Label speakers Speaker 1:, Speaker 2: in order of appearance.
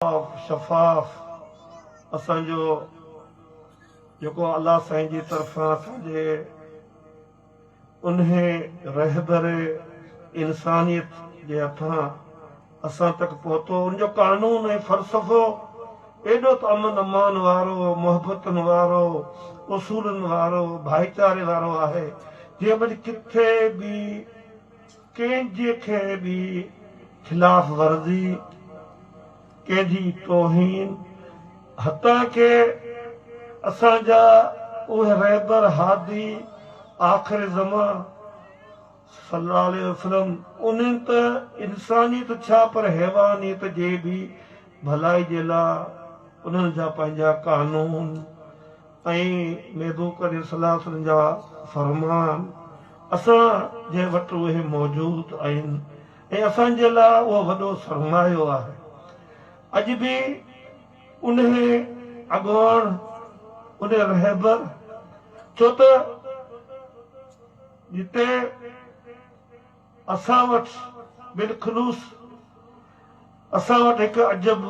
Speaker 1: शफ़ाफ़ असांजो जेको अलाह साईं जी तरफ़ां असांजे उन रहबर इंसानियत जे हथां असां तक पहुतो, उनजो कानून ऐं फ़लसफ़ो एॾो त अमन अमान वारो, मोहबतनि वारो, उसूलनि वारो, भाईचारे वारो आहे, जंहिं वटि किथे बि कंहिंजे खे बि ख़िलाफ़ वर्ज़ी, कंहिंजी तौहीन, हता के असांजा उहे रहबर हादी आख़िर ज़मा सल्लल्लाहु अलैहि वसल्लम उन्हनि त इंसानियत छा पर हैवानियत जे बि भलाई जे लाइ उन्हनि जा पंहिंजा कानून ऐं महबूब करीम सल्लल्लाहु अलैहि वसल्लम जा फरमान असां जे वटि उहे मौजूदु आहिनि ऐं असांजे लाइ उहो वॾो सरमायो आहे। अॼु बि उन अॻवान उन रहबर, छो त जिते असां वटि बिलखुलूस असां वटि हिकु अजब